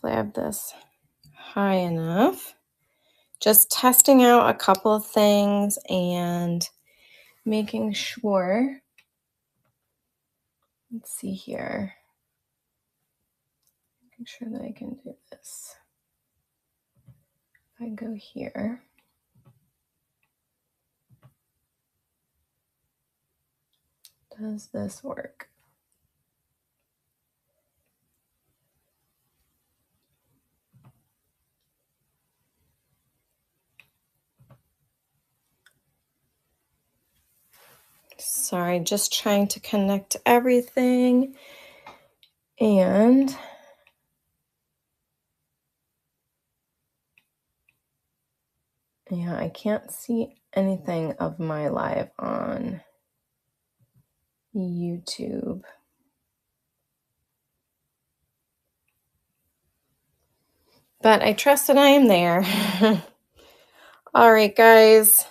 Hopefully I have this high enough. Just testing out a couple of things and making sure. Let's see here. Making sure that I can do this. If I go here. Does this work? Sorry, just trying to connect everything. And yeah, I can't see anything of my live on YouTube. But I trust that I am there. All right, guys,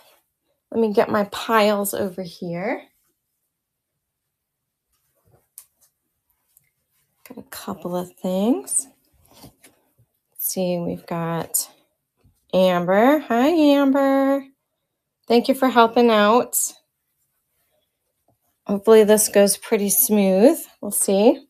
let me get my piles over here. Got a couple of things. Let's see, we've got Amber. Hi, Amber. Thank you for helping out. Hopefully this goes pretty smooth. We'll see.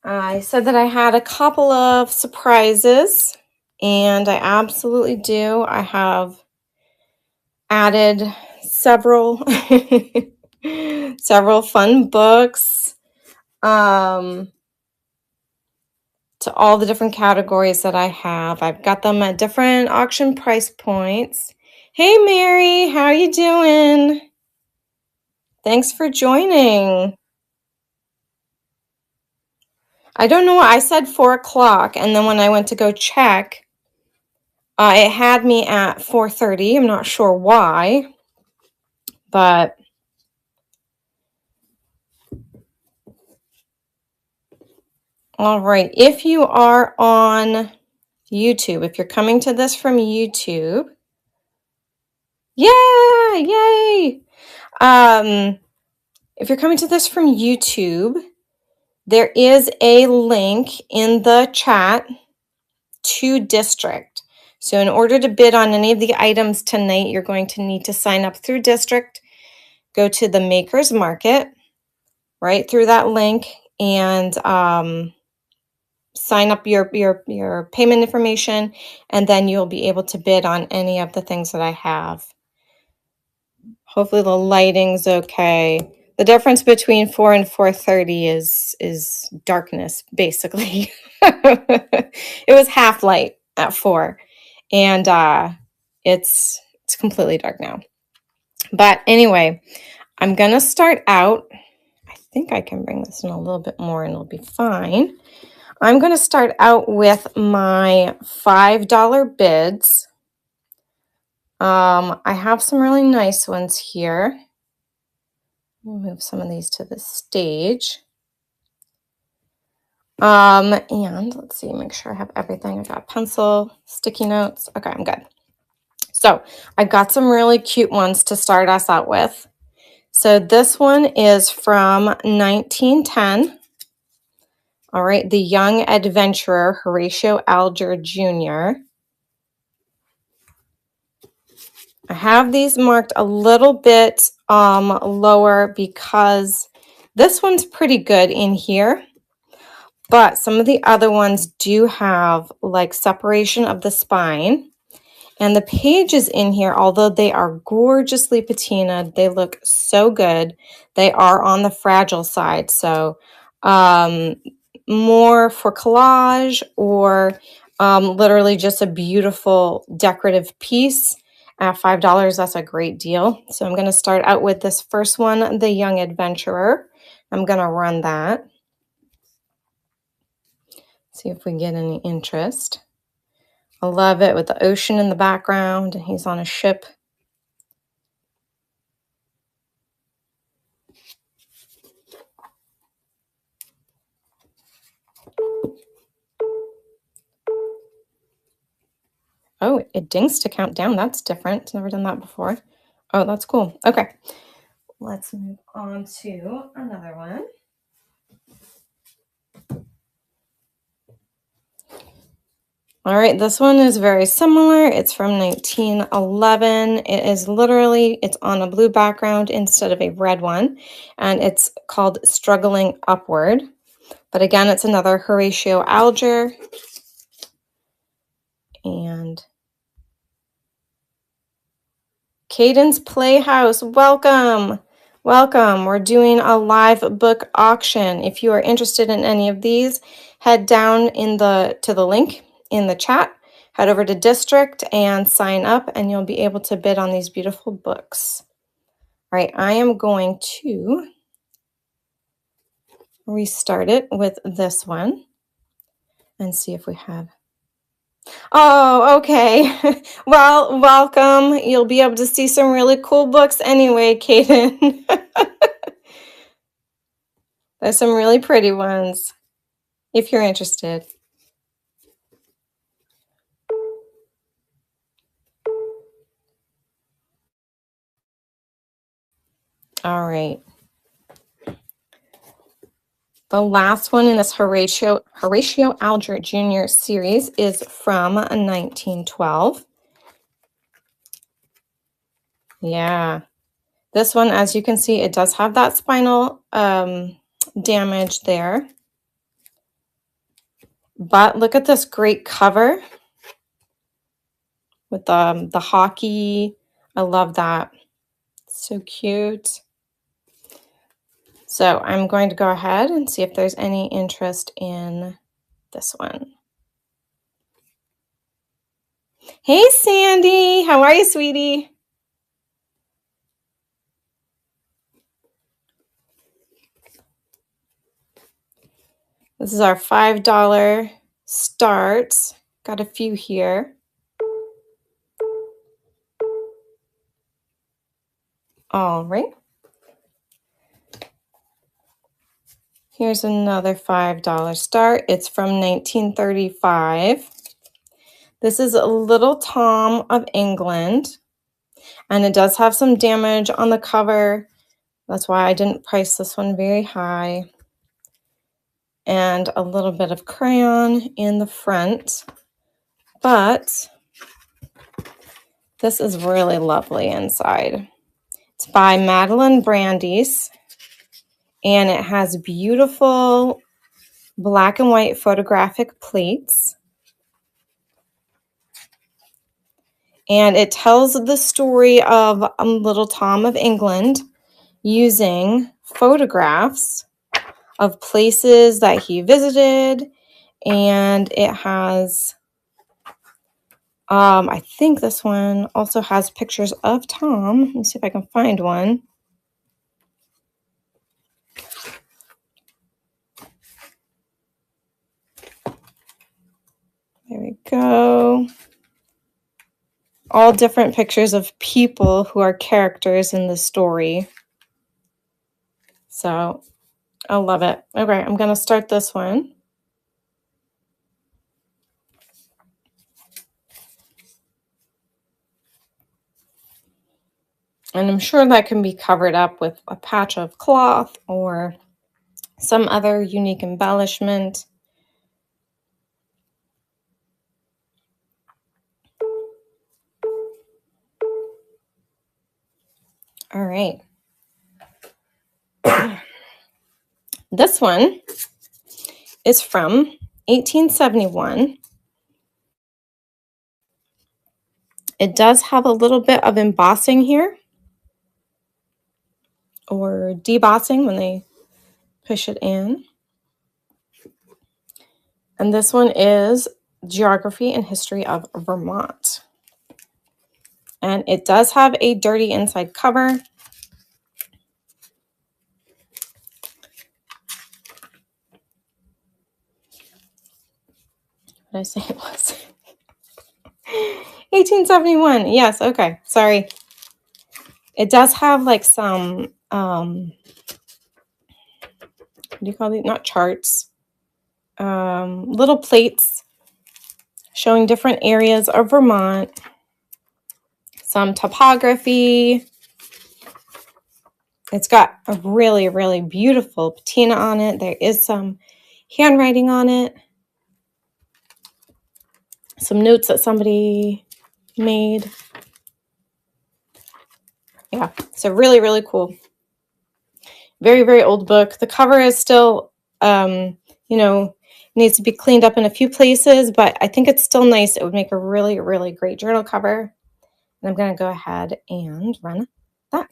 I said that I had a couple of surprises, and I absolutely do. I have added several several fun books to all the different categories that I have. I've got them at different auction price points. Hey, Mary, how are you doing? Thanks for joining. I don't know. I said 4 o'clock, and then when I went to go check, it had me at 4:30. I'm not sure why, but all right. If you are on YouTube, if you're coming to this from YouTube, yay! If you're coming to this from YouTube, there is a link in the chat to District. So in order to bid on any of the items tonight, you're going to need to sign up through District, go to the Maker's Market, right through that link, and sign up your payment information, and then you'll be able to bid on any of the things that I have. Hopefully the lighting's okay. The difference between 4 and 4:30 is darkness, basically. It was half light at 4, and it's completely dark now. But anyway, I'm gonna start out. I think I can bring this in a little bit more and it'll be fine. I'm gonna start out with my $5 bids. I have some really nice ones here. We'll move some of these to the stage. And let's see, make sure I have everything. I got pencil, sticky notes. Okay, I'm good. So I've got some really cute ones to start us out with. So this one is from 1910. All right, The Young Adventurer, Horatio Alger Jr. I have these marked a little bit lower because this one's pretty good in here, but some of the other ones do have like separation of the spine, and the pages in here, although they are gorgeously patinaed, they look so good. They are on the fragile side, so more for collage or literally just a beautiful decorative piece. At $5, that's a great deal. So I'm going to start out with this first one, The Young Adventurer. I'm going to run that. See if we get any interest. I love it with the ocean in the background, and he's on a ship. Oh, it dings to count down. That's different. Never done that before. Oh, that's cool. Okay. let's move on to another one. All right, this one is very similar. It's from 1911. It is literally, it's on a blue background instead of a red one, and it's called Struggling Upward. But again, it's another Horatio Alger. And Cadence Playhouse, welcome. Welcome. We're doing a live book auction. If you are interested in any of these, head down to the link in the chat. Head over to District and sign up, and you'll be able to bid on these beautiful books. All right, I am going to restart it with this one and see if we have. Oh, okay. Well, welcome. You'll be able to see some really cool books anyway, Kaden. There's some really pretty ones if you're interested. All right. The last one in this Horatio Alger Jr. series is from 1912. Yeah. This one, as you can see, it does have that spinal damage there. But look at this great cover with the hockey. I love that. So cute. So I'm going to go ahead and see if there's any interest in this one. Hey, Sandy. How are you, sweetie? This is our $5 start. Got a few here. All right. Here's another $5 start. It's from 1935. This is Little Tom of England, and it does have some damage on the cover. That's why I didn't price this one very high. And a little bit of crayon in the front. But this is really lovely inside. It's by Madeline Brandeis, and it has beautiful black and white photographic plates. And it tells the story of Little Tom of England using photographs of places that he visited. And it has, I think this one also has pictures of Tom. Let me see if I can find one. There we go. All different pictures of people who are characters in the story. So I love it. Okay, I'm going to start this one. And I'm sure that can be covered up with a patch of cloth or some other unique embellishment. All right. This one is from 1871. It does have a little bit of embossing here, or debossing when they push it in. And this one is Geography and History of Vermont. And it does have a dirty inside cover. What did I say it was? 1871. Yes, okay. Sorry. It does have like some, what do you call these? Not charts. Little plates showing different areas of Vermont. Some topography. It's got a really, really beautiful patina on it. There is some handwriting on it. Some notes that somebody made. Yeah, so really, really cool. Very, very old book. The cover is still, you know, needs to be cleaned up in a few places, but I think it's still nice. It would make a really, really great journal cover. And I'm going to go ahead and run that.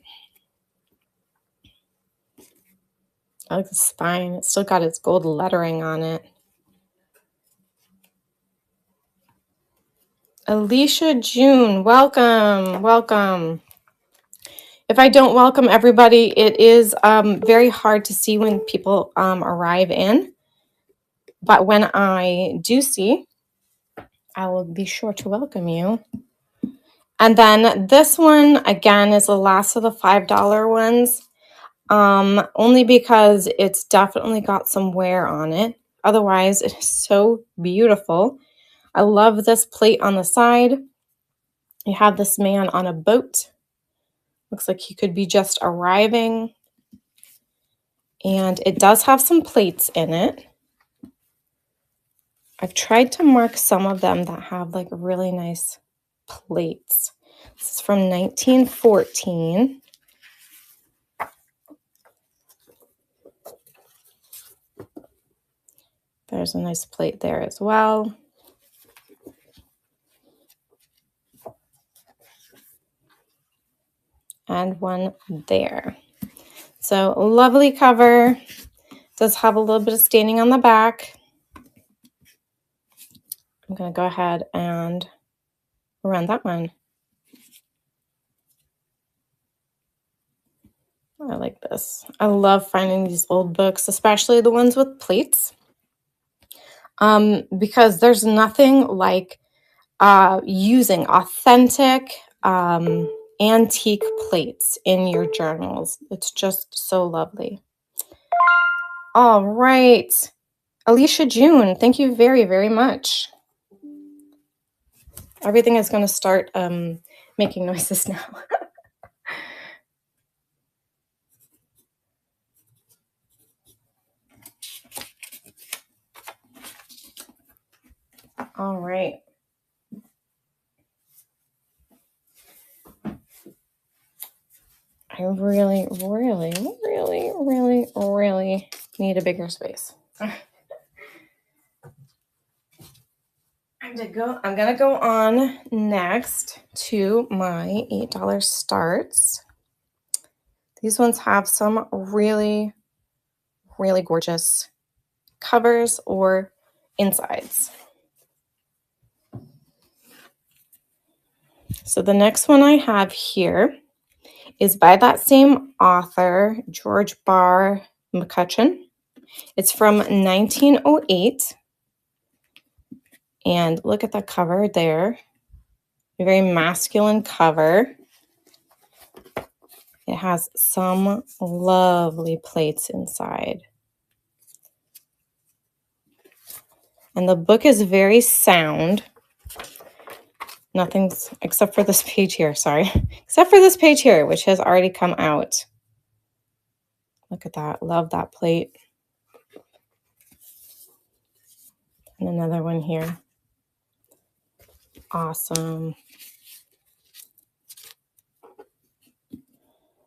I like the spine. It's still got its gold lettering on it. Alicia June, welcome, welcome. If I don't welcome everybody, it is very hard to see when people arrive in. But when I do see, I will be sure to welcome you. And then this one, again, is the last of the $5 ones, only because it's definitely got some wear on it. Otherwise, it is so beautiful. I love this plate on the side. You have this man on a boat. Looks like he could be just arriving. And it does have some plates in it. I've tried to mark some of them that have like really nice plates. This is from 1914. There's a nice plate there as well. And one there. So a lovely cover. Does have a little bit of staining on the back. I'm going to go ahead and run that one. I like this. I love finding these old books, especially the ones with plates, because there's nothing like using authentic antique plates in your journals. It's just so lovely. All right. Alicia June, thank you very, very much. Everything is going to start making noises now. All right. I really, really, really, really, really need a bigger space. I'm going to go on next to my $8 starts. These ones have some really, really gorgeous covers or insides. So the next one I have here is by that same author, George Barr McCutcheon. It's from 1908. And look at the cover there. A very masculine cover. It has some lovely plates inside. And the book is very sound. Nothing's, except for this page here, sorry. Except for this page here, which has already come out. Look at that. Love that plate. And another one here. Awesome.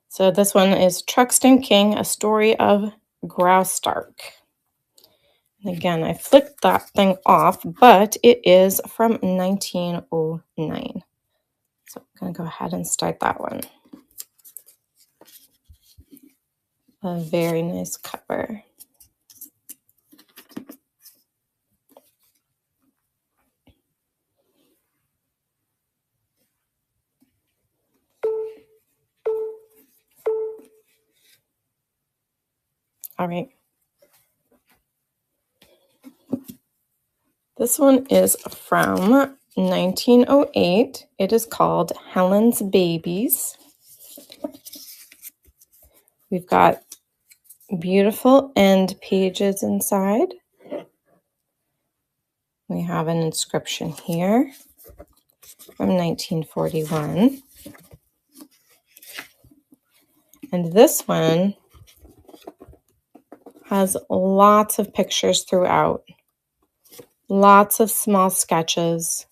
So this one is Truxton King, A Story of Graustark. And again, I flicked that thing off, but it is from 1909. So I'm going to go ahead and start that one. A very nice cover. All right. This one is from 1908. It is called Helen's Babies. We've got beautiful end pages inside. We have an inscription here from 1941. And this one has lots of pictures throughout, lots of small sketches.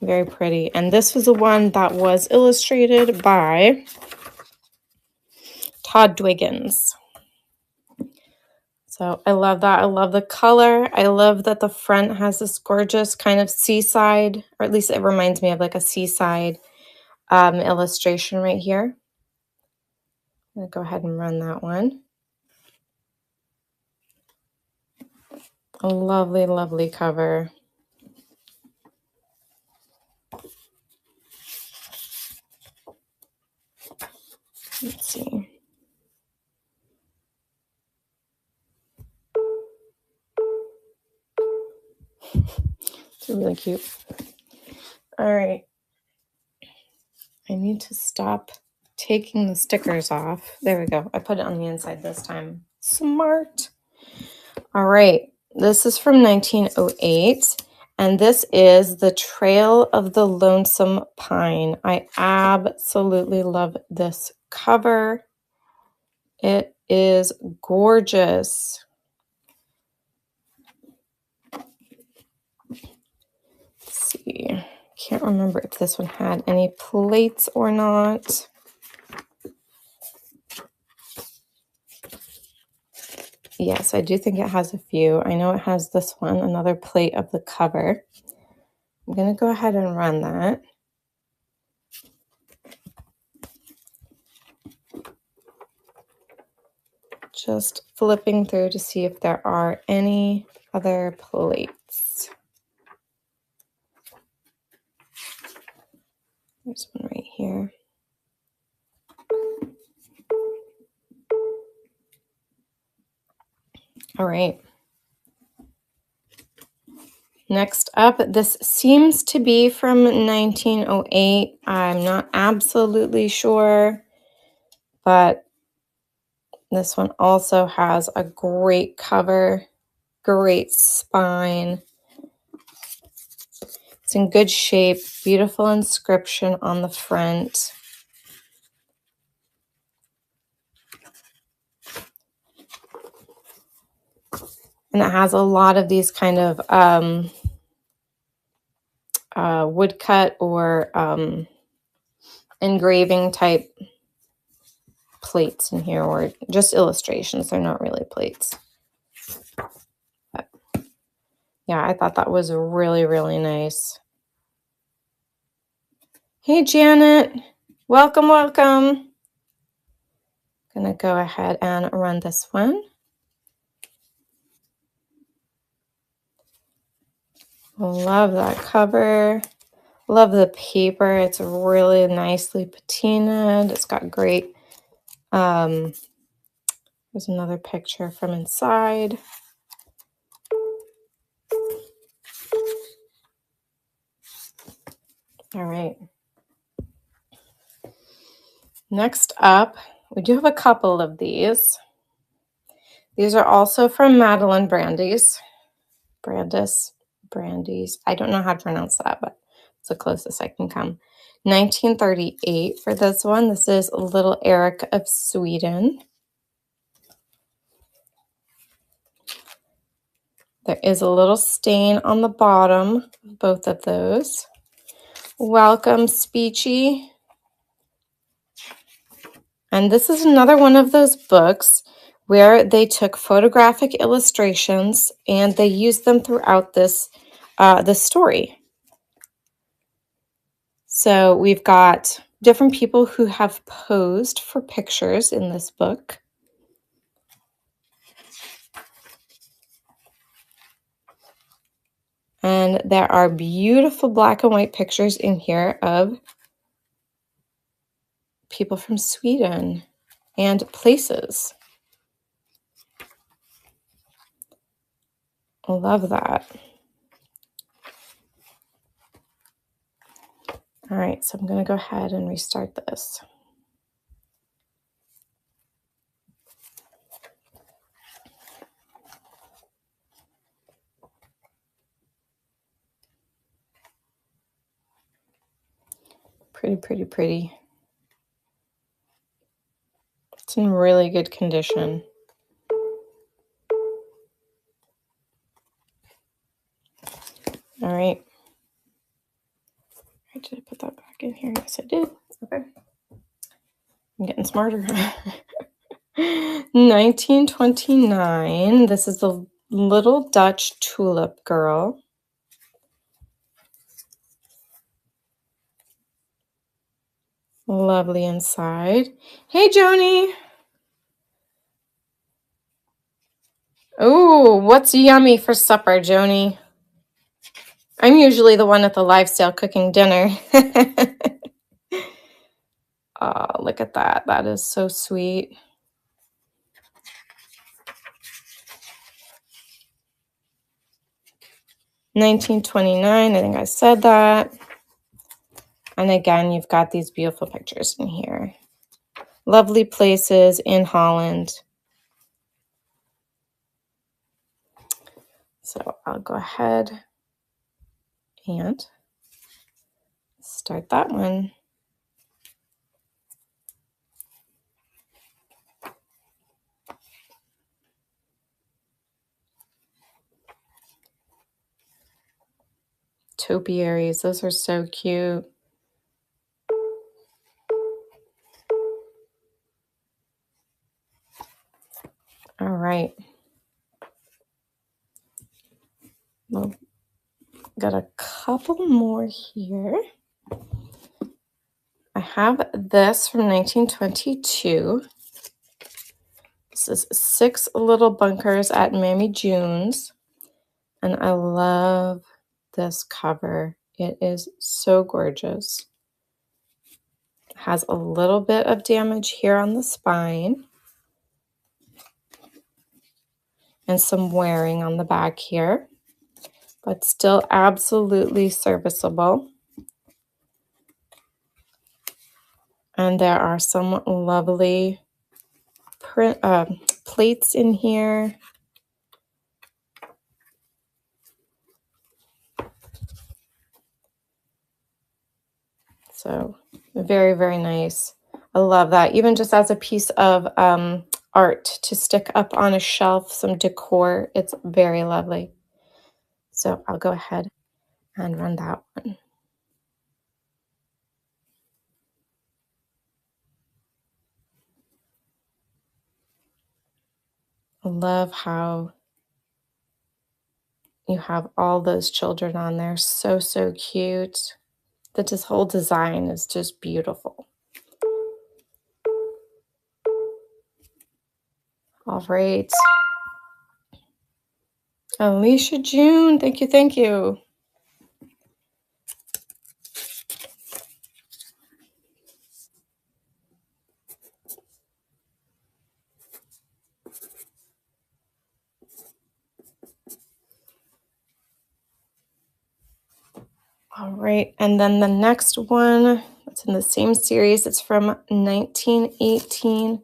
Very pretty. And this was the one that was illustrated by Todd Dwiggins. So I love that. I love the color. I love that the front has this gorgeous kind of seaside, or at least it reminds me of like a seaside illustration right here. I'm going to go ahead and run that one. A lovely, lovely cover. Let's see. It's really cute. All right. I need to stop taking the stickers off. There we go. I put it on the inside this time. Smart. All right. This is from 1908. And this is The Trail of the Lonesome Pine. I absolutely love this cover. It is gorgeous. Let's see. Can't remember if this one had any plates or not. Yes, I do think it has a few. I know it has this one, another plate of the cover. I'm going to go ahead and run that. Just flipping through to see if there are any other plates. There's one right here. All right. Next up, this seems to be from 1908. I'm not absolutely sure, but this one also has a great cover, great spine. It's in good shape, beautiful inscription on the front. And it has a lot of these kind of woodcut or engraving type plates in here, or just illustrations. They're not really plates. But yeah, I thought that was really, really nice. Hey, Janet. Welcome, welcome. Gonna go ahead and run this one. Love that cover. Love the paper. It's really nicely patinaed. It's got great, there's another picture from inside. All right. Next up, we do have a couple of these. These are also from Madeline Brandes. I don't know how to pronounce that, but it's the closest I can come. 1938 for this one. This is Little Eric of Sweden. There is a little stain on the bottom of both of those. Welcome, Speechy. And this is another one of those books where they took photographic illustrations and they used them throughout this story. So we've got different people who have posed for pictures in this book. And there are beautiful black and white pictures in here of people from Sweden and places. I love that. All right, so I'm going to go ahead and restart this. Pretty, pretty, pretty. It's in really good condition. All right. Did I put that back in here? Yes, I did. Okay. I'm getting smarter. 1929. This is the Little Dutch Tulip Girl. Lovely inside. Hey, Joni. Oh, what's yummy for supper, Joni? I'm usually the one at the lifestyle cooking dinner. Oh, look at that. That is so sweet. $19.29. I think I said that. And again, you've got these beautiful pictures in here. Lovely places in Holland. So I'll go ahead and start that one. Topiaries, those are so cute. All right. Well, got a couple more here. I have this from 1922. This is 6 Little Bunkers at Mammy June's. And I love this cover. It is so gorgeous. It has a little bit of damage here on the spine. And some wearing on the back here. But still absolutely serviceable. And there are some lovely plates in here. So very, very nice. I love that. Even just as a piece of art to stick up on a shelf, some decor, it's very lovely. So I'll go ahead and run that one. I love how you have all those children on there. So, so cute. This whole design is just beautiful. All right. Alicia June, thank you, thank you. All right, and then the next one, that's in the same series, it's from 1918,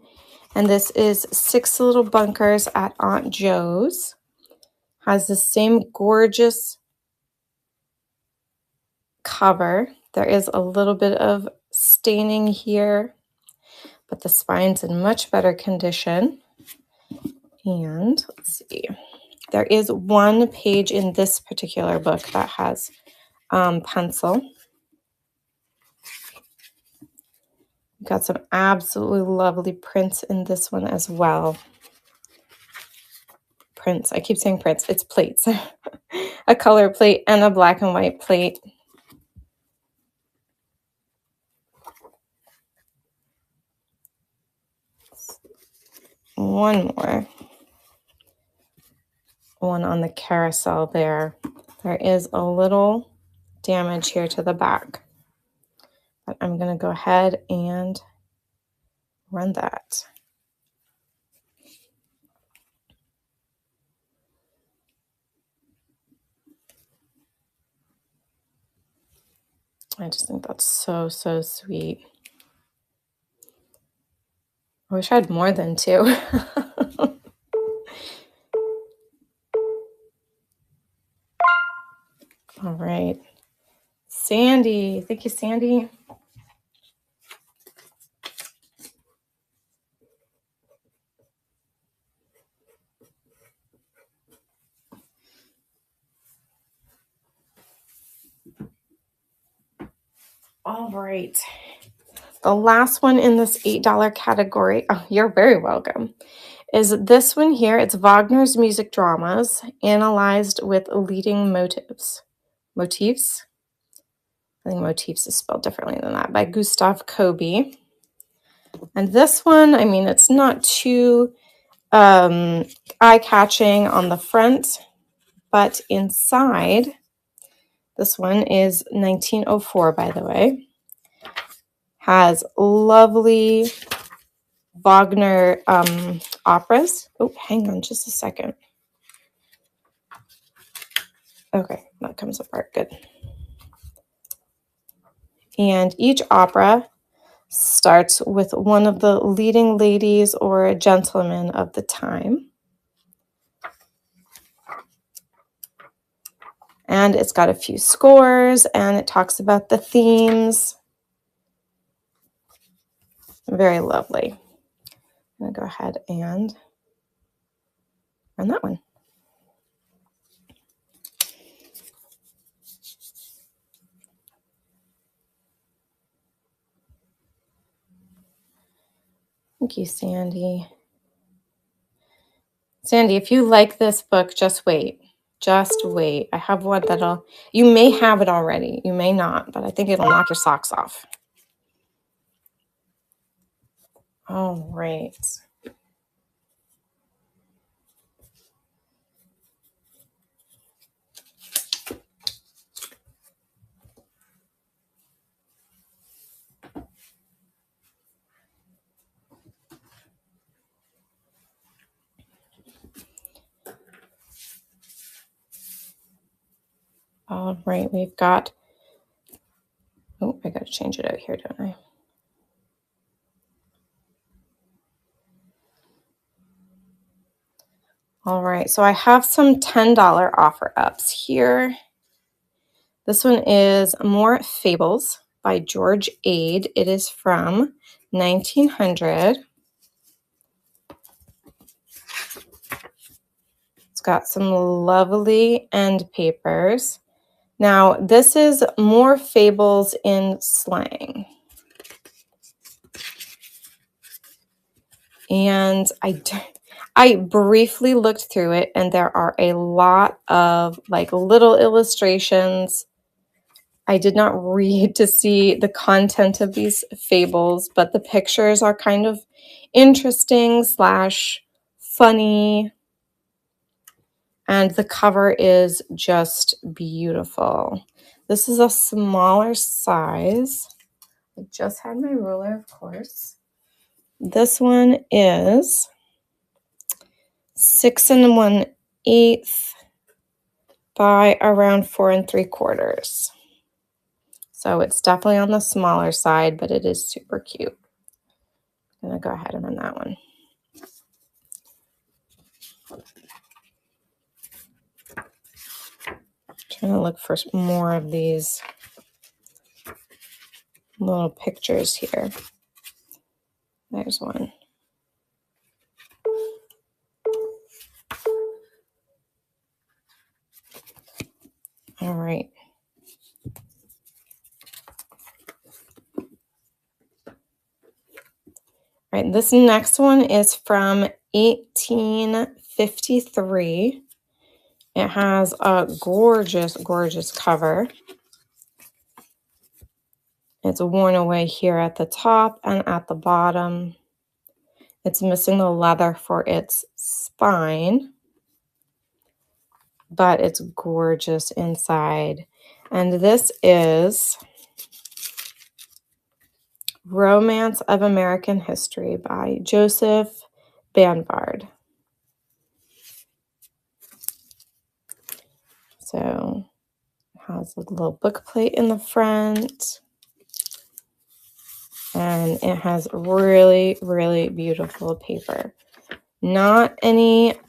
and this is 6 Little Bunkers at Aunt Joe's. Has the same gorgeous cover. There is a little bit of staining here, but the spine's in much better condition. And let's see, there is one page in this particular book that has pencil. Got some absolutely lovely prints in this one as well. Prints. I keep saying prints. It's plates. A color plate and a black and white plate. One more. One on the carousel there. There is a little damage here to the back. But I'm going to go ahead and run that. I just think that's so, so sweet. I wish I had more than 2. All right. Sandy. Thank you, Sandy. All right. The last one in this $8 category, oh, you're very welcome, is this one here. It's Wagner's music dramas analyzed with leading motives. Motifs? I think motifs is spelled differently than that, by Gustav Kobe. And this one, I mean, it's not too eye-catching on the front, but inside, this one is 1904, by the way. Has lovely Wagner operas. Oh, hang on just a second. Okay, that comes apart. Good. And each opera starts with one of the leading ladies or gentlemen of the time. And it's got a few scores, and it talks about the themes. Very lovely. I'm going to go ahead and run that one. Thank you, Sandy. Sandy, if you like this book, just wait. Just wait. I have one that'll, you may have it already. You may not, but I think it'll knock your socks off. All right. All right, we've got, oh, I got to change it out here, don't I? All right, so I have some $10 offer ups here. This one is More Fables by George Ade. It is from 1900. It's got some lovely end papers. Now, this is More Fables in slang. And I briefly looked through it, and there are a lot of like little illustrations. I did not read to see the content of these fables, but the pictures are kind of interesting / funny. And the cover is just beautiful. This is a smaller size. I just had my ruler, of course. This one is 6 1/8 by around 4 3/4. So it's definitely on the smaller side, but it is super cute. I'm gonna go ahead and run that one. Trying to look for more of these little pictures here. There's one. All right. All right, this next one is from 1853. It has a gorgeous, gorgeous cover. It's worn away here at the top and at the bottom. It's missing the leather for its spine, but it's gorgeous inside. And this is Romance of American History by Joseph Banvard. So it has a little book plate in the front. And it has really, really beautiful paper. Not any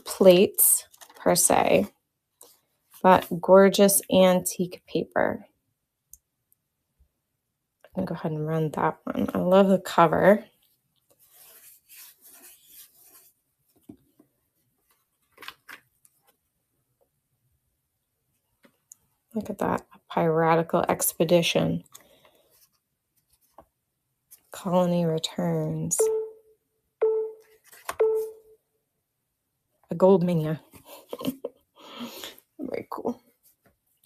plates per se, but gorgeous antique paper. I'm going to go ahead and run that one. I love the cover. Look at that, a piratical expedition. Colony Returns. A gold mania. Very cool.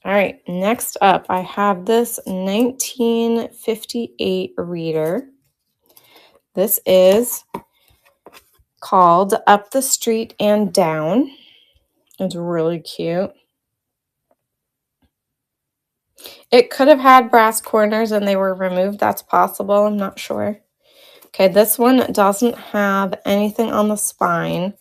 All right, next up, I have this 1958 reader. This is called Up the Street and Down. It's really cute. It could have had brass corners and they were removed. That's possible. I'm not sure. Okay, this one doesn't have anything on the spine,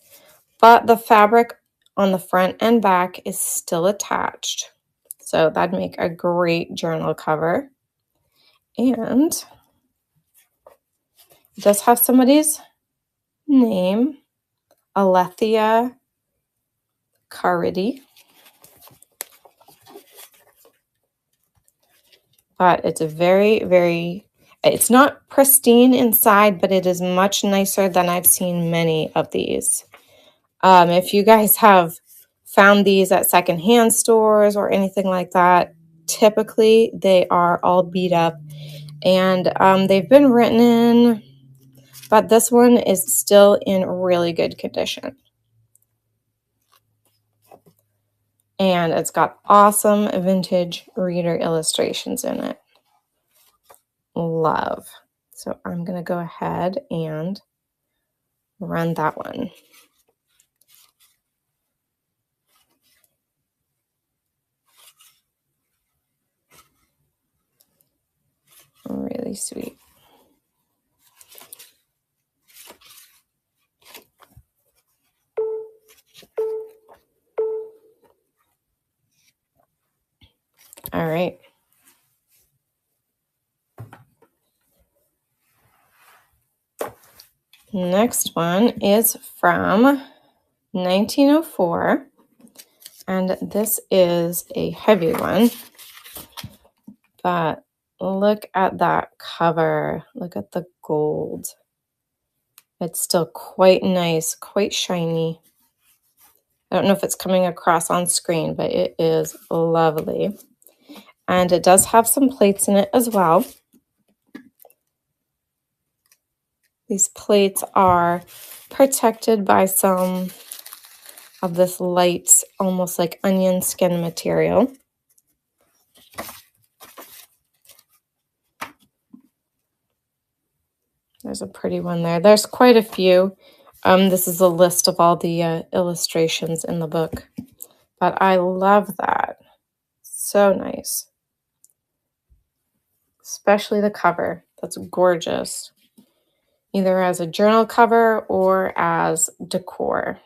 but the fabric on the front and back is still attached. So that'd make a great journal cover. And it does have somebody's name, Alethea Caridi. But it's a very, very, it's not pristine inside, but it is much nicer than I've seen many of these. If you guys have found these at secondhand stores or anything like that, typically they are all beat up and they've been written in, but this one is still in really good condition. And it's got awesome vintage reader illustrations in it. Love. So I'm going to go ahead and run that one. Really sweet. All right. Next one is from 1904, and this is a heavy one, but look at that cover. Look at the gold. It's still quite nice, quite shiny. I don't know if it's coming across on screen, but it is lovely. And it does have some plates in it as well. These plates are protected by some of this light, almost like onion skin material. There's a pretty one there. There's quite a few. This is a list of all the illustrations in the book. But I love that. So nice. Especially the cover. That's gorgeous. Either as a journal cover or as decor.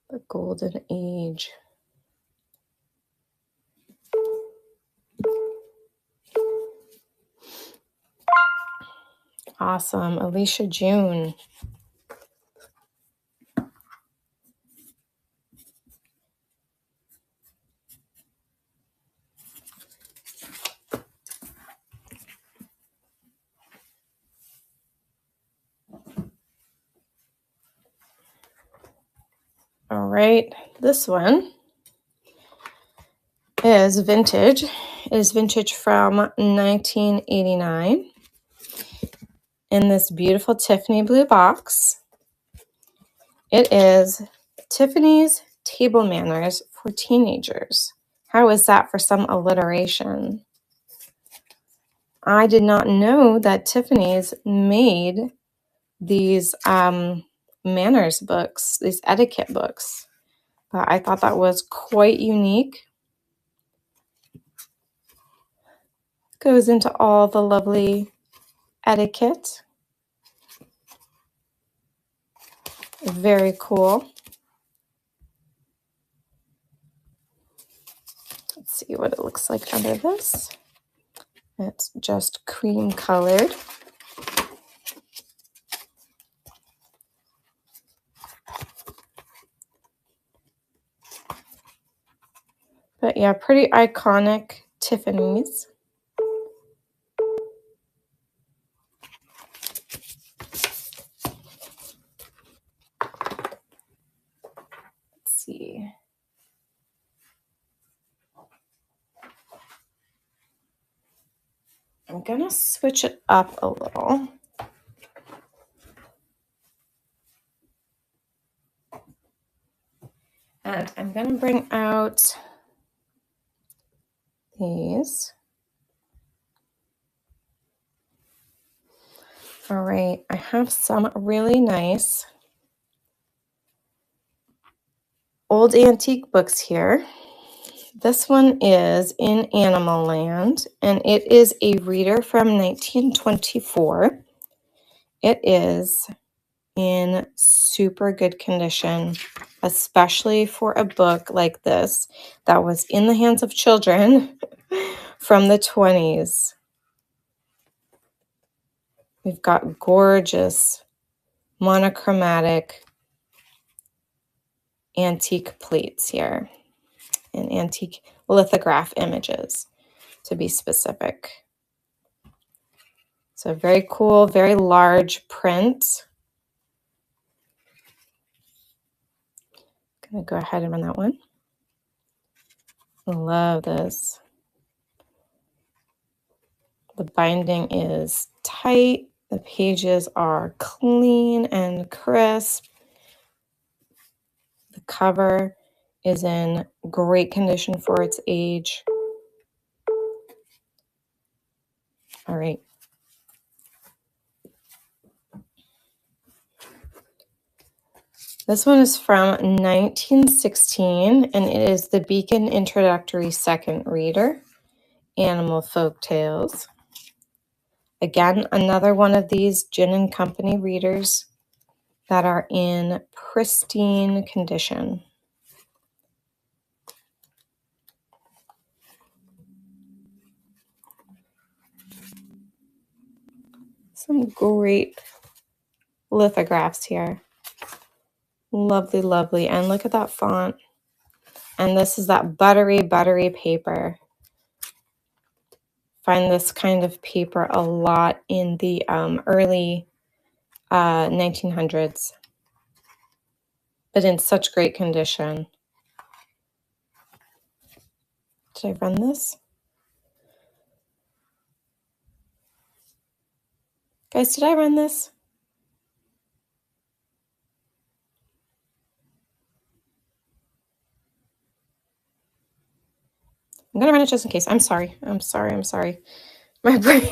The Golden Age. Awesome. Alicia June. All right, this one is vintage. It is vintage from 1989 in this beautiful Tiffany blue box. It is Tiffany's Table Manners for Teenagers. How is that for some alliteration? I did not know that Tiffany's made these manners books, these etiquette books. I thought that was quite unique. Goes into all the lovely etiquette. Very cool. Let's see what it looks like under this. It's just cream colored. But yeah, pretty iconic Tiffany's. Let's see. I'm gonna switch it up a little. And I'm gonna bring out these. All right, I have some really nice old antique books here. This one is in Animal Land, and it is a reader from 1924. It is in super good condition, especially for a book like this that was in the hands of children from the 20s. We've got gorgeous monochromatic antique plates here and antique lithograph images, to be specific. So very cool, very large print. Gonna go ahead and run that one. Love this. The binding is tight. The pages are clean and crisp. The cover is in great condition for its age. All right. This one is from 1916, and it is the Beacon Introductory Second Reader, Animal Folk Tales. Again, another one of these Gin and Company readers that are in pristine condition. Some great lithographs here. Lovely, lovely. And look at that font. And this is that buttery, buttery paper. Find this kind of paper a lot in the early 1900s, but in such great condition. Did I run this? Guys, did I run this? I'm going to run it just in case. I'm sorry. My brain.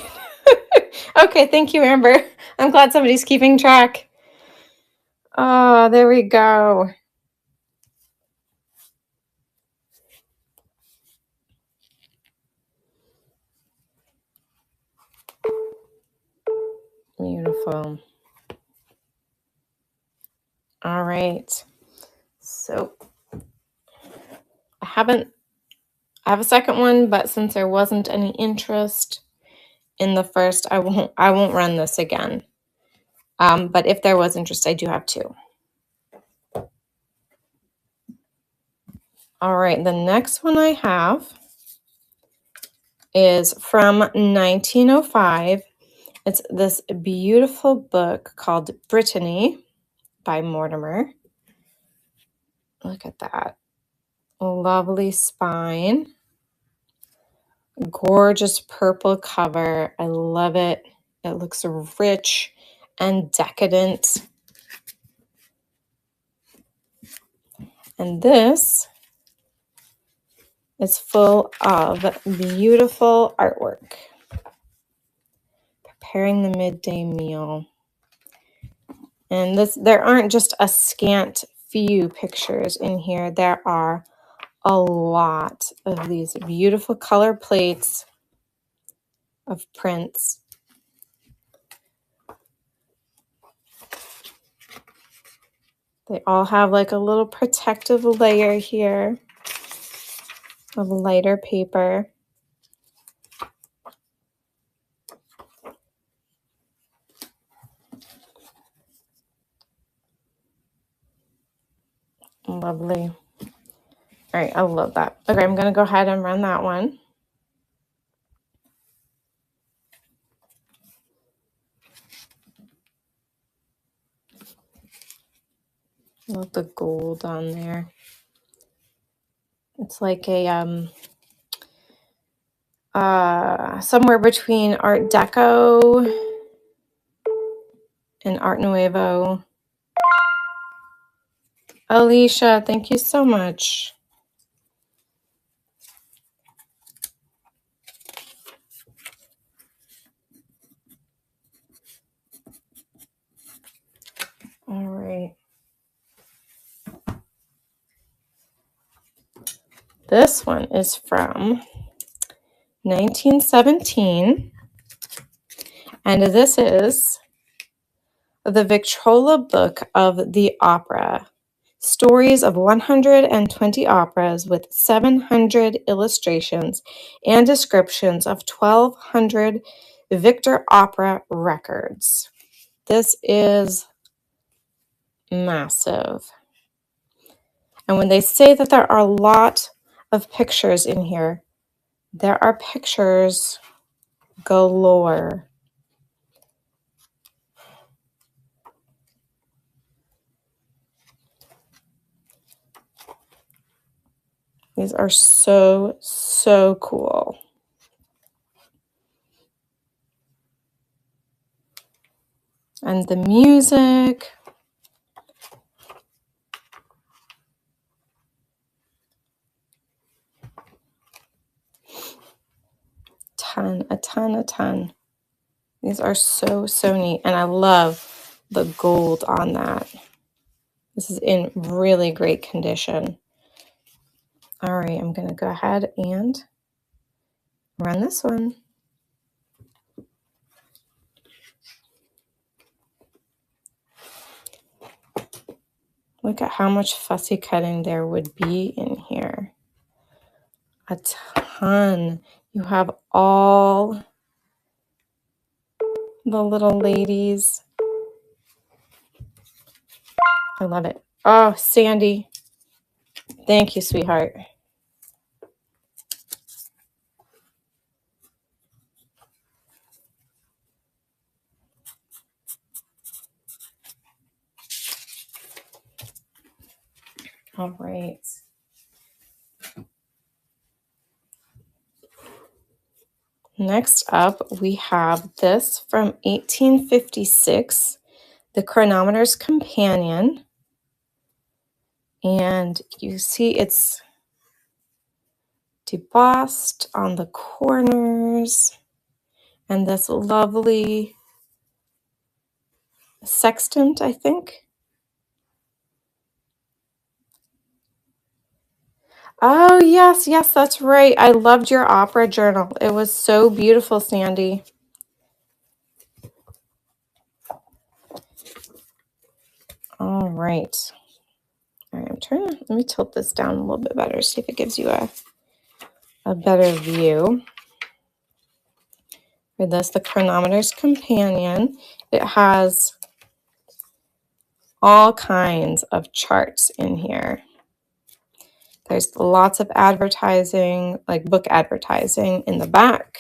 Okay, thank you, Amber. I'm glad somebody's keeping track. Oh, there we go. Beautiful. All right. So I have a second one, but since there wasn't any interest in the first, I won't run this again. But if there was interest, I do have two. All right, the next one I have is from 1905. It's this beautiful book called Brittany by Mortimer. Look at that. Lovely spine. Gorgeous purple cover. I love it. It looks rich and decadent. And this is full of beautiful artwork. Preparing the midday meal. And there aren't just a scant few pictures in here. There are a lot of these beautiful color plates of prints. They all have like a little protective layer here of lighter paper. Lovely. All right, I love that. Okay, I'm going to go ahead and run that one. Love the gold on there. It's like a somewhere between Art Deco and Art Nouveau. Alicia, thank you so much. All right. This one is from 1917, and this is the Victrola Book of the Opera. Stories of 120 operas with 700 illustrations and descriptions of 1,200 Victor Opera records. This is massive. And when they say that there are a lot of pictures in here, there are pictures galore. These are so, so cool. And the music. A ton. These are so, so neat. And I love the gold on that. This is in really great condition. All right, I'm going to go ahead and run this one. Look at how much fussy cutting there would be in here. A ton. You have all the little ladies. I love it. Oh, Sandy. Thank you, sweetheart. All right. Next up, we have this from 1856, The Chronometer's Companion. And you see it's debossed on the corners. And this lovely sextant, I think. Oh, yes, that's right. I loved your opera journal. It was so beautiful, Sandy. All right. All right, let me tilt this down a little bit better, see if it gives you a better view. For this, the Chronometer's Companion. It has all kinds of charts in here. There's lots of advertising, like book advertising in the back.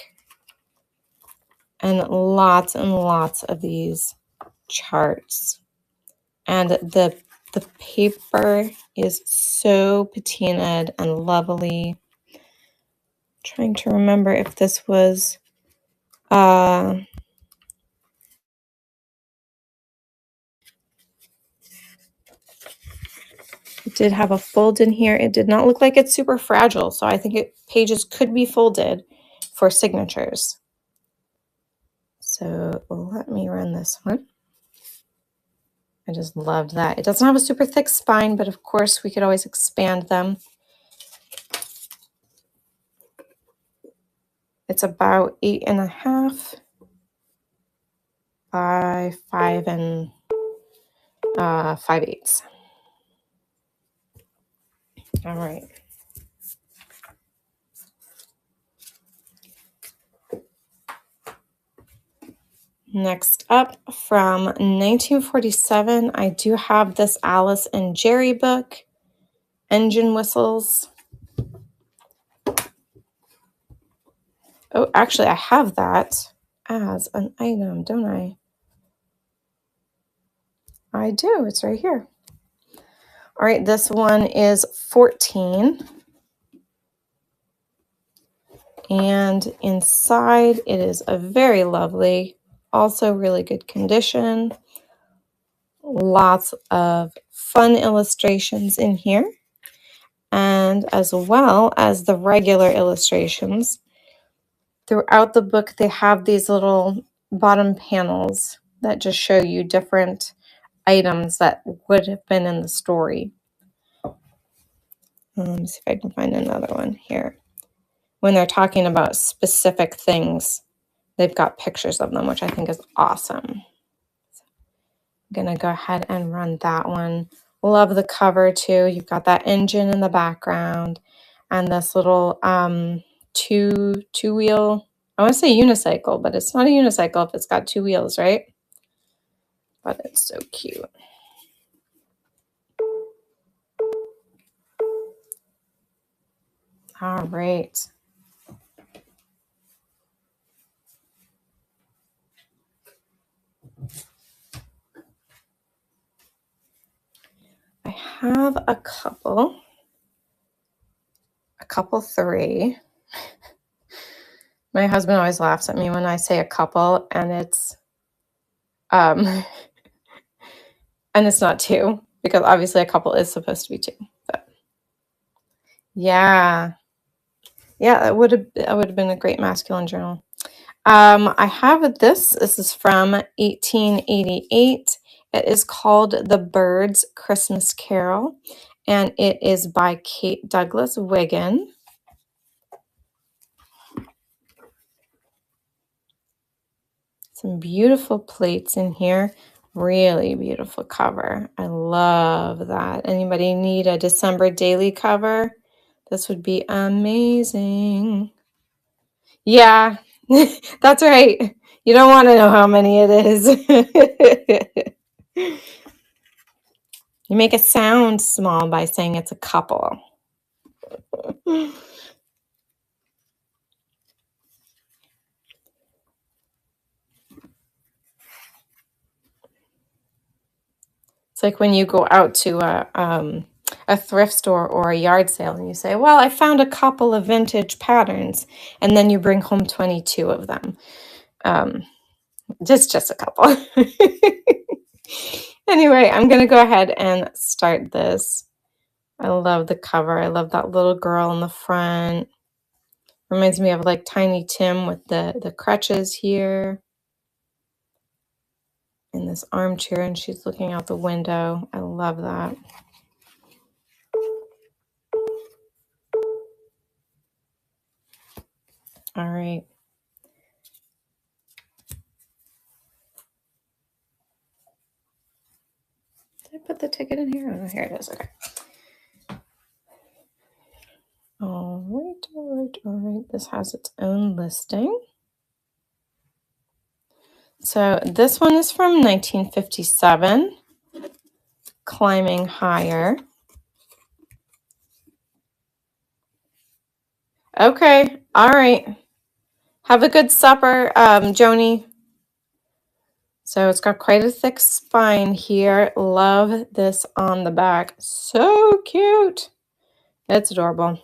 And lots of these charts. And the paper is so patinaed and lovely. I'm trying to remember if this was it did have a fold in here. It did not look like it's super fragile, so I think pages could be folded for signatures. So let me run this one. I just loved that. It doesn't have a super thick spine, but of course we could always expand them. It's about 8.5 by 5 5/8. All right. Next up, from 1947, I do have this Alice and Jerry book, Engine Whistles. Oh, actually, I have that as an item, don't I? I do. It's right here. All right, this one is 14. And inside, it is a very lovely, also really good condition. Lots of fun illustrations in here. And as well as the regular illustrations, throughout the book, they have these little bottom panels that just show you different items that would have been in the story. Let me see if I can find another one here. When they're talking about specific things, they've got pictures of them, which I think is awesome. I'm going to go ahead and run that one. Love the cover too. You've got that engine in the background and this little two-wheel, I want to say unicycle, but it's not a unicycle if it's got two wheels, right? But it's so cute. All right. I have a couple three. My husband always laughs at me when I say a couple and it's and it's not two, because obviously a couple is supposed to be two. But yeah. Yeah, that would have been a great masculine journal. I have this. This is from 1888. It is called The Bird's Christmas Carol, and it is by Kate Douglas Wiggin. Some beautiful plates in here. Really beautiful cover. I love that. Anybody need a December daily cover? This would be amazing. Yeah, that's right. You don't want to know how many it is. You make it sound small by saying it's a couple. It's like when you go out to a thrift store or a yard sale and you say, well, I found a couple of vintage patterns, and then you bring home 22 of them. Just a couple. Anyway, I'm going to go ahead and start this. I love the cover. I love that little girl in the front. Reminds me of like Tiny Tim with the crutches here. In this armchair, and she's looking out the window. I love that. All right. Did I put the ticket in here? Oh, here it is. Okay. All right, all right, all right. This has its own listing. So this one is from 1957, Climbing Higher. Okay, all right. Have a good supper, Joni. So it's got quite a thick spine here. Love this on the back. So cute. It's adorable.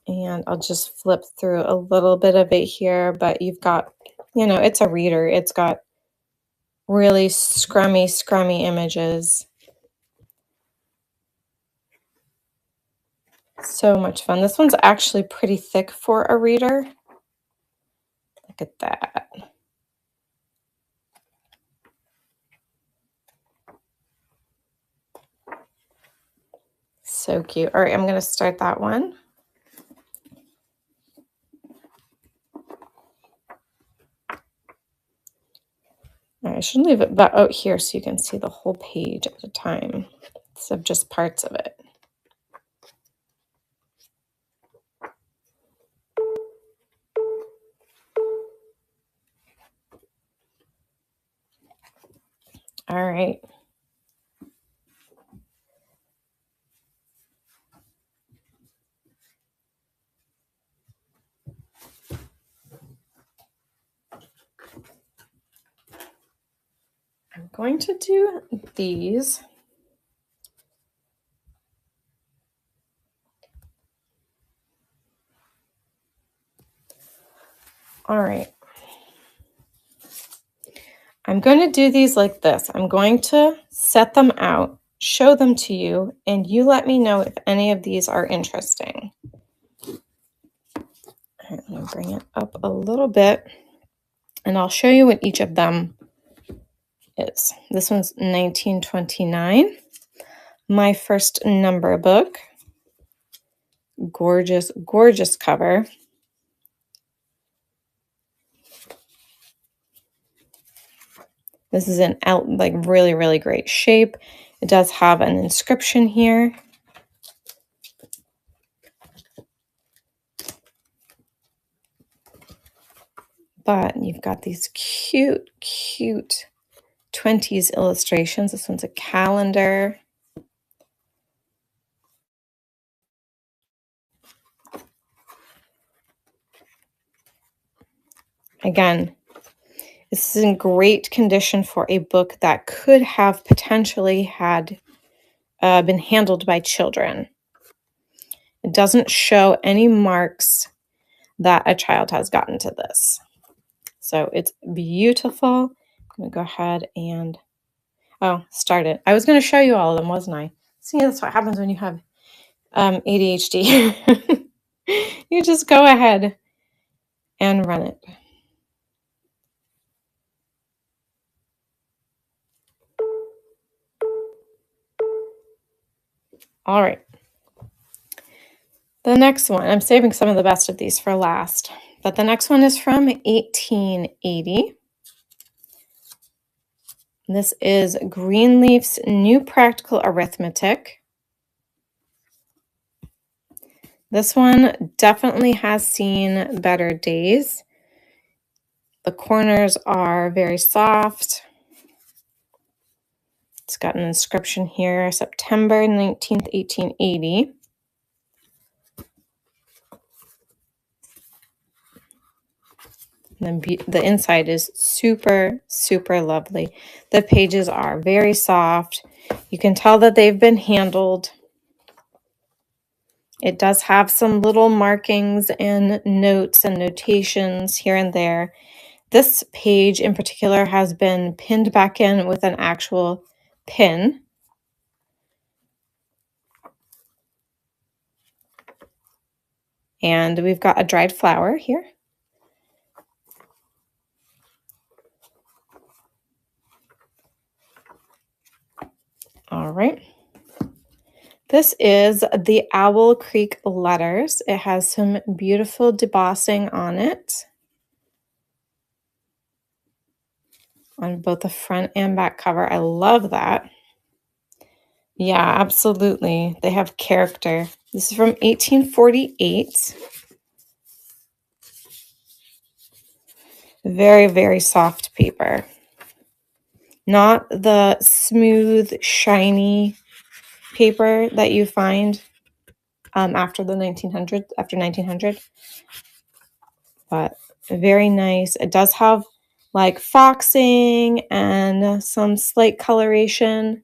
And I'll just flip through a little bit of it here, but you've got, it's a reader. It's got really scrummy images. So much fun. This one's actually pretty thick for a reader. Look at that. So cute. All right, I'm going to start that one. All right, I should leave it out here so you can see the whole page at a time instead of just parts of it. All right. I'm going to do these. All right. I'm going to do these like this. I'm going to set them out, show them to you, and you let me know if any of these are interesting. All right, let me bring it up a little bit, and I'll show you what each of them is. This one's 1929. My first number book. Gorgeous, gorgeous cover. This is in like really, really great shape. It does have an inscription here. But you've got these cute, cute 20s illustrations. This one's a calendar. Again, this is in great condition for a book that could have potentially had been handled by children. It doesn't show any marks that a child has gotten to this. So it's beautiful. I'm going to go ahead and, start it. I was going to show you all of them, wasn't I? See, that's what happens when you have ADHD. You just go ahead and run it. All right. The next one, I'm saving some of the best of these for last, but the next one is from 1880. This is Greenleaf's New Practical Arithmetic. This one definitely has seen better days. The corners are very soft. It's got an inscription here, September 19th, 1880. And then the inside is super, super lovely. The pages are very soft. You can tell that they've been handled. It does have some little markings and notes and notations here and there. This page in particular has been pinned back in with an actual pin. And we've got a dried flower here. All right. This is the Owl Creek Letters. It has some beautiful debossing on it, on both the front and back cover. I love that. Yeah, absolutely. They have character. This is from 1848. Very, very soft paper. Not the smooth, shiny paper that you find after the 1900s, after 1900. But very nice. It does have like foxing and some slight coloration,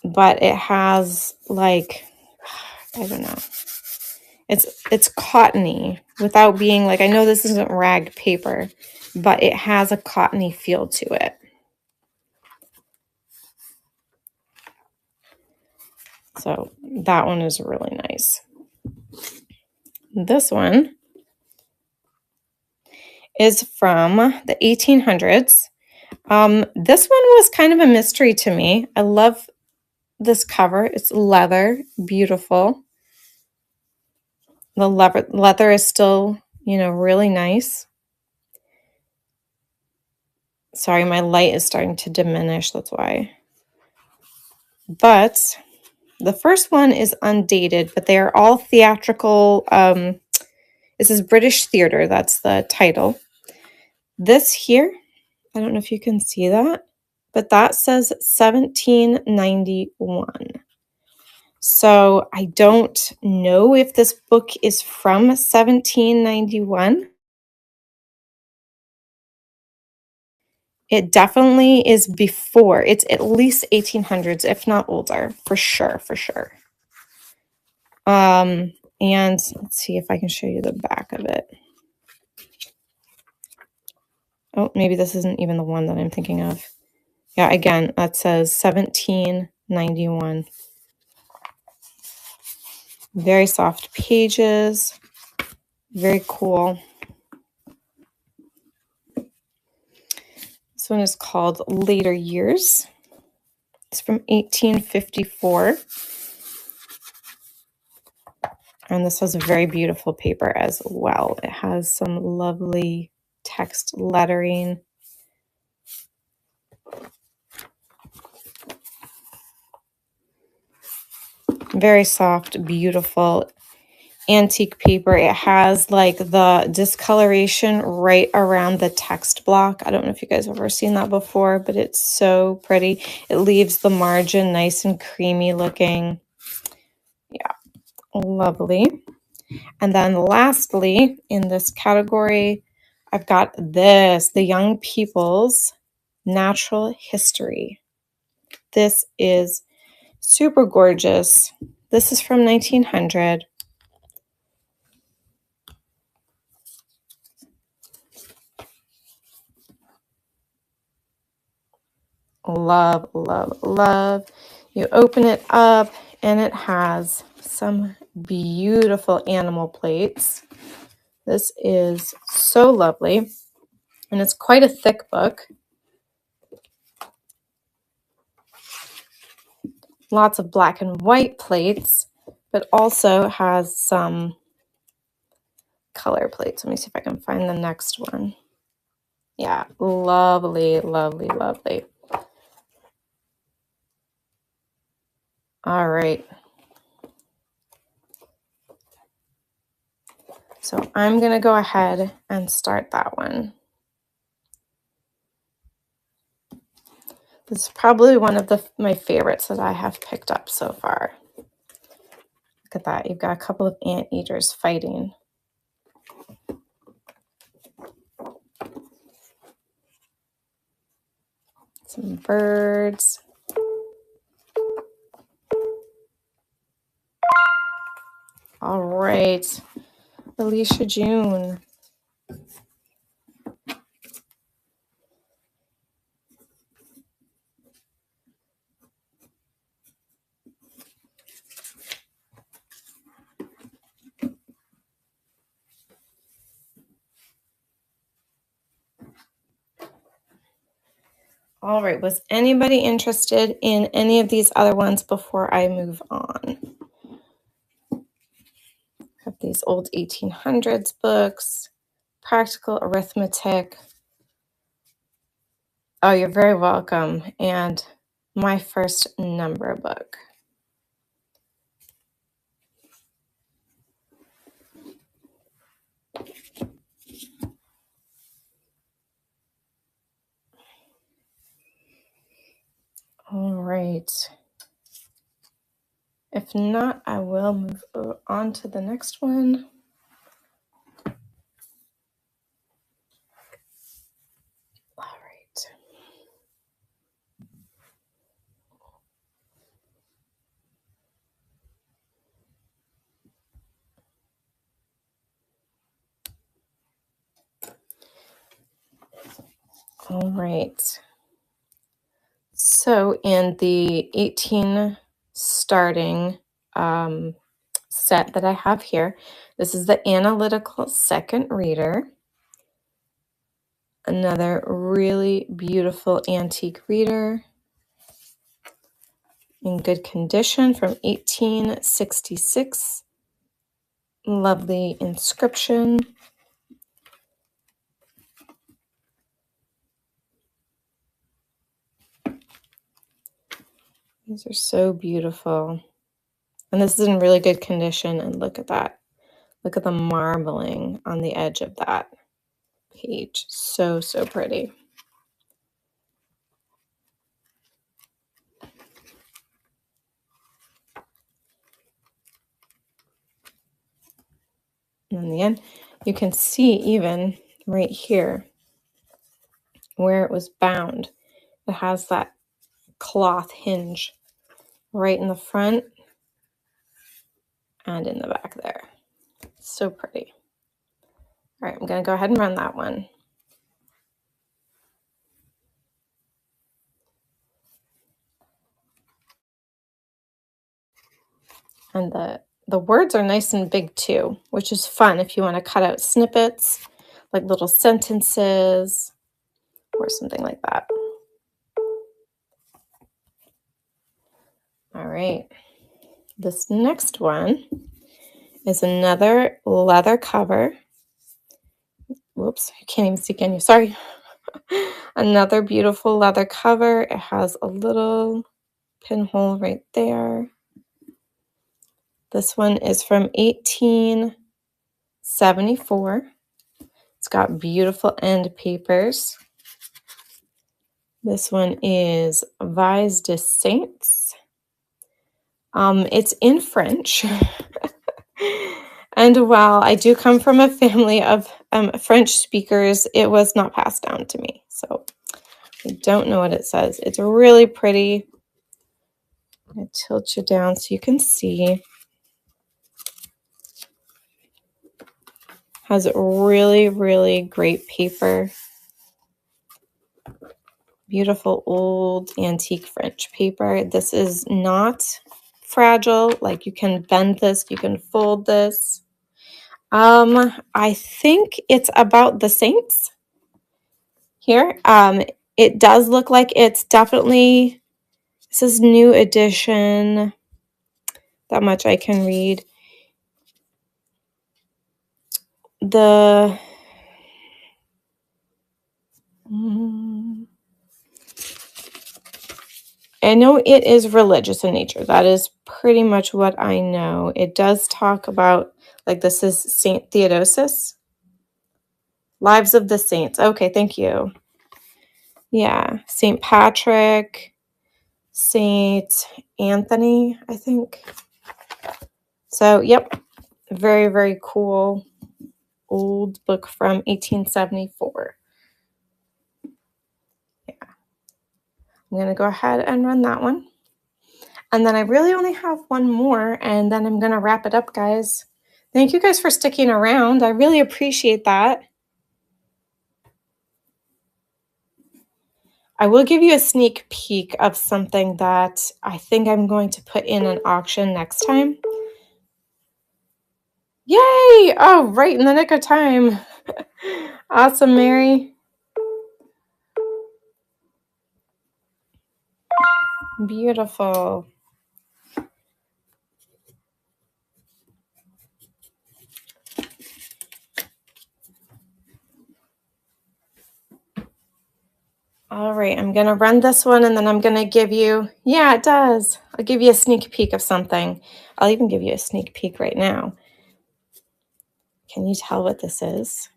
but it has like, I don't know. It's cottony without being like, I know this isn't rag paper, but it has a cottony feel to it. So that one is really nice. This one is from the 1800s. This one was kind of a mystery to me. I love this cover. It's leather, beautiful. The leather is still, really nice. Sorry, my light is starting to diminish. That's why. But the first one is undated, but they are all theatrical. This is British Theatre. That's the title. This here, I don't know if you can see that, but that says 1791. So I don't know if this book is from 1791. It definitely is before. It's at least 1800s, if not older, for sure, for sure. And let's see if I can show you the back of it. Oh, maybe this isn't even the one that I'm thinking of. Yeah, again, that says 1791. Very soft pages. Very cool. This one is called Later Years. It's from 1854. And this has a very beautiful paper as well. It has some lovely text lettering. Very soft, beautiful antique paper. It has like the discoloration right around the text block. I don't know if you guys have ever seen that before, but it's so pretty. It leaves the margin nice and creamy looking. Yeah, lovely. And then lastly, in this category, I've got this, the Young People's Natural History. This is super gorgeous. This is from 1900. Love, love, love. You open it up and it has some beautiful animal plates. This is so lovely. And it's quite a thick book. Lots of black and white plates, but also has some color plates. Let me see if I can find the next one. Yeah, lovely, lovely, lovely. All right. So I'm going to go ahead and start that one. This is probably one of my favorites that I have picked up so far. Look at that. You've got a couple of anteaters fighting. Some birds. All right. Alicia June. All right, was anybody interested in any of these other ones before I move on? Have these old 1800s books, practical arithmetic. Oh, you're very welcome. And my first number book. All right. If not, I will move on to the next one. All right. All right. So in the 18 starting set that I have here, this is the Analytical Second Reader. Another really beautiful antique reader in good condition from 1866. Lovely inscription. These are so beautiful. And this is in really good condition. And look at that. Look at the marbling on the edge of that page. So, so pretty. And in the end, you can see even right here where it was bound. It has that cloth hinge right in the front and in the back there. So pretty. All right, I'm going to go ahead and run that one. And the words are nice and big too, which is fun if you want to cut out snippets, like little sentences or something like that. All right. This next one is another leather cover. Whoops, I can't even see, can you? Sorry. Another beautiful leather cover. It has a little pinhole right there. This one is from 1874. It's got beautiful end papers. This one is Vise de Saints. It's in French. And while I do come from a family of French speakers, it was not passed down to me. So I don't know what it says. It's really pretty. I'm going to tilt you down so you can see. Has really, really great paper. Beautiful old antique French paper. This is not fragile. Like, you can bend this, you can fold this. I think it's about the saints here. It does look like it's definitely, this is new edition. That much I can read. The I know it is religious in nature. That is pretty much what I know. It does talk about, like, this is Saint Theodosius. Lives of the Saints. Okay, thank you. Yeah, Saint Patrick, Saint Anthony, I think. So, yep, very, very cool old book from 1874. Yeah, I'm going to go ahead and run that one. And then I really only have one more, and then I'm going to wrap it up, guys. Thank you guys for sticking around. I really appreciate that. I will give you a sneak peek of something that I think I'm going to put in an auction next time. Yay! Oh, right in the nick of time. Awesome, Mary. Beautiful. All right, I'm going to run this one, and then I'm going to give you, yeah, it does. I'll give you a sneak peek of something. I'll even give you a sneak peek right now. Can you tell what this is?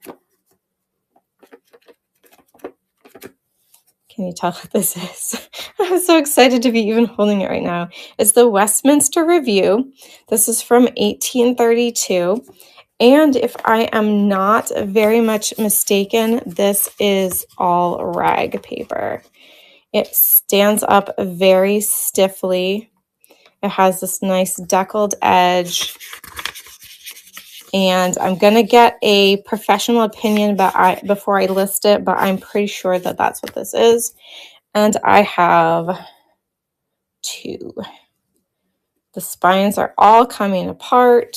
Can you tell what this is? I'm so excited to be even holding it right now. It's the Westminster Review. This is from 1832. And if I am not very much mistaken, this is all rag paper. It stands up very stiffly. It has this nice deckled edge. And I'm going to get a professional opinion before I list it, but I'm pretty sure that that's what this is. And I have two. The spines are all coming apart,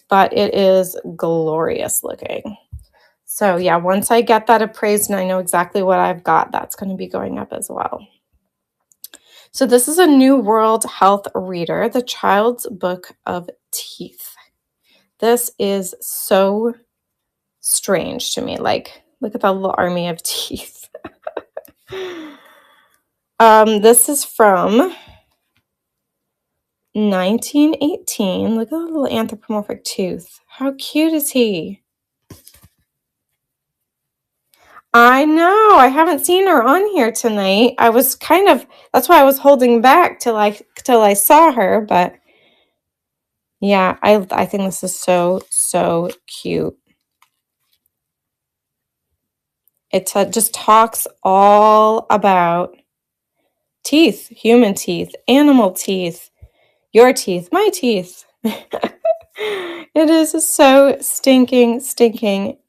but it is glorious looking. So yeah, once I get that appraised and I know exactly what I've got, that's going to be going up as well. So this is a New World Health Reader, the Child's Book of Teeth. This is so strange to me. Like, look at that little army of teeth. This is from 1918. Look at that little anthropomorphic tooth. How cute is he? I know. I haven't seen her on here tonight. I was that's why I was holding back till I saw her, but yeah, I think this is so cute. It just talks all about teeth, human teeth, animal teeth, your teeth, my teeth. It is so stinking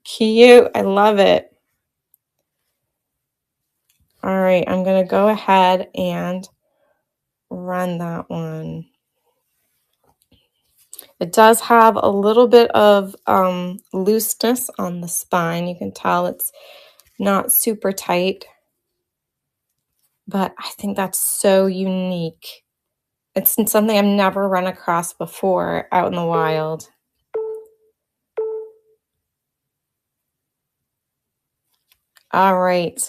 cute. I love it. All right, I'm going to go ahead and run that one. It does have a little bit of looseness on the spine. You can tell it's not super tight, but I think that's so unique. It's something I've never run across before out in the wild. All right.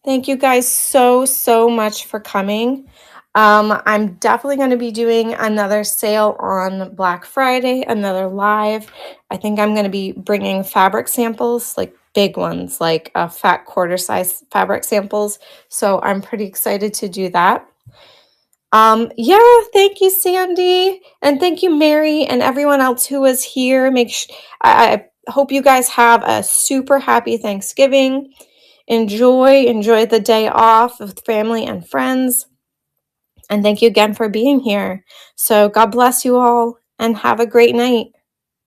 Thank you guys so, so much for coming. I'm definitely going to be doing another sale on Black Friday, another live. I think I'm going to be bringing fabric samples, like big ones, like fat quarter size fabric samples. So I'm pretty excited to do that. Yeah, thank you, Sandy. And thank you, Mary, and everyone else who was here. I hope you guys have a super happy Thanksgiving. Enjoy the day off with family and friends. And thank you again for being here. So God bless you all and have a great night.